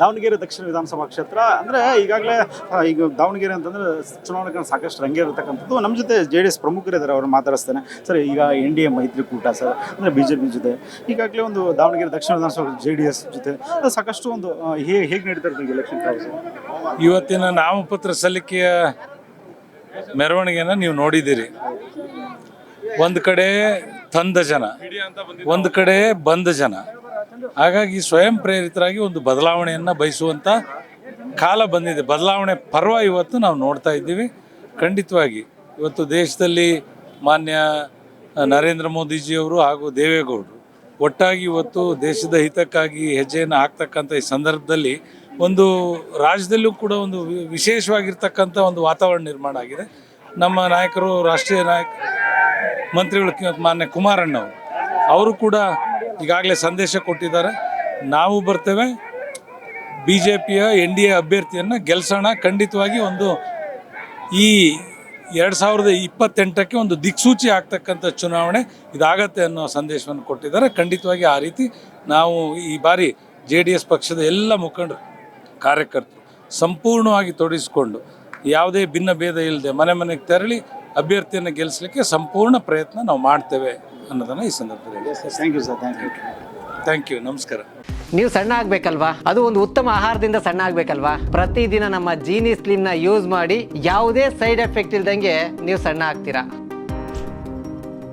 ದಾವಣಗೆರೆ ದಕ್ಷಿಣ ವಿಧಾನಸಭಾ ಕ್ಷೇತ್ರ ಅಂದರೆ ಈಗಾಗಲೇ ಈಗ ದಾವಣಗೆರೆ ಅಂತಂದರೆ ಚುನಾವಣೆಗೆ ಸಾಕಷ್ಟು ರಂಗೇ ಇರತಕ್ಕಂಥದ್ದು. ನಮ್ಮ ಜೊತೆ JDS ಪ್ರಮುಖರಿದ್ದಾರೆ, ಅವರು ಮಾತಾಡಿಸ್ತೇನೆ. ಸರ್, ಈಗ NDA ಮೈತ್ರಿಕೂಟ ಸರ್, ಅಂದರೆ BJP ಜೊತೆ ಈಗಾಗಲೇ ಒಂದು ದಾವಣಗೆರೆ ದಕ್ಷಿಣ ವಿಧಾನಸಭಾ JDS ಜೊತೆ ಸಾಕಷ್ಟು ಒಂದು ಹೇಗೆ ನಡೀತಾ ಇರ್ತದೆ ಎಲೆಕ್ಷನ್ ಪ್ರಾಸೆಸ್? ಇವತ್ತಿನ ನಾಮಪತ್ರ ಸಲ್ಲಿಕೆಯ ಮೆರವಣಿಗೆನ ನೀವು ನೋಡಿದ್ದೀರಿ. ಒಂದು ಕಡೆ ತಂದ ಜನ, ಒಂದು ಕಡೆ ಬಂದ ಜನ. ಹಾಗಾಗಿ ಸ್ವಯಂ ಪ್ರೇರಿತರಾಗಿ ಒಂದು ಬದಲಾವಣೆಯನ್ನು ಬಯಸುವಂಥ ಕಾಲ ಬಂದಿದೆ. ಬದಲಾವಣೆ ಪರ್ವ ಇವತ್ತು ನಾವು ನೋಡ್ತಾ ಇದ್ದೀವಿ. ಖಂಡಿತವಾಗಿ ಇವತ್ತು ದೇಶದಲ್ಲಿ ಮಾನ್ಯ ನರೇಂದ್ರ ಮೋದಿಜಿಯವರು ಹಾಗೂ ದೇವೇಗೌಡರು ಒಟ್ಟಾಗಿ ಇವತ್ತು ದೇಶದ ಹಿತಕ್ಕಾಗಿ ಹೆಜ್ಜೆಯನ್ನು ಹಾಕ್ತಕ್ಕಂಥ ಈ ಸಂದರ್ಭದಲ್ಲಿ ಒಂದು ರಾಜ್ಯದಲ್ಲೂ ಕೂಡ ಒಂದು ವಿಶೇಷವಾಗಿರ್ತಕ್ಕಂಥ ಒಂದು ವಾತಾವರಣ ನಿರ್ಮಾಣ ಆಗಿದೆ. ನಮ್ಮ ನಾಯಕರು, ರಾಷ್ಟ್ರೀಯ ಮಂತ್ರಿಗಳು ಮಾನ್ಯ ಕುಮಾರಣ್ಣವರು ಅವರು ಕೂಡ ಈಗಾಗಲೇ ಸಂದೇಶ ಕೊಟ್ಟಿದ್ದಾರೆ. ನಾವು ಬರ್ತೇವೆ, BJPಯ NDA ಅಭ್ಯರ್ಥಿಯನ್ನು ಗೆಲ್ಲಿಸೋಣ, ಖಂಡಿತವಾಗಿ ಒಂದು ಈ 2028ಕ್ಕೆ ಒಂದು ದಿಕ್ಸೂಚಿ ಆಗ್ತಕ್ಕಂಥ ಚುನಾವಣೆ ಇದಾಗತ್ತೆ ಅನ್ನೋ ಸಂದೇಶವನ್ನು ಕೊಟ್ಟಿದ್ದಾರೆ. ಖಂಡಿತವಾಗಿ ಆ ರೀತಿ ನಾವು ಈ ಬಾರಿ JDS ಪಕ್ಷದ ಎಲ್ಲ ಮುಖಂಡರು, ಕಾರ್ಯಕರ್ತರು ಸಂಪೂರ್ಣವಾಗಿ ತೊಡಗಿಸಿಕೊಂಡು ಯಾವುದೇ ಭಿನ್ನ ಭೇದ ಇಲ್ಲದೆ ಮನೆ ಮನೆಗೆ ತೆರಳಿ ಅಭ್ಯರ್ಥಿಯನ್ನು ಗೆಲ್ಲಿಸಲಿಕ್ಕೆ ಸಂಪೂರ್ಣ ಪ್ರಯತ್ನ ನಾವು ಮಾಡ್ತೇವೆ ಅನ್ನೋದನ್ನು ಈ ಸಂದರ್ಭದಲ್ಲಿ. Thank you sir. Thank you. ನಮಸ್ಕಾರ. ನೀವು ಸಣ್ಣ ಆಗ್ಬೇಕಲ್ವಾ? ಅದು ಒಂದು ಉತ್ತಮ ಆಹಾರದಿಂದ ಸಣ್ಣ ಆಗ್ಬೇಕಲ್ವಾ? ಪ್ರತಿದಿನ ನಮ್ಮ ಜೀನಿ ಸ್ಲಿಮ್ನ ಯೂಸ್ ಮಾಡಿ ಯಾವುದೇ ಸೈಡ್ ಎಫೆಕ್ಟ್ ಇಲ್ದಂಗೆ ನೀವು ಸಣ್ಣ ಆಗ್ತೀರಾ.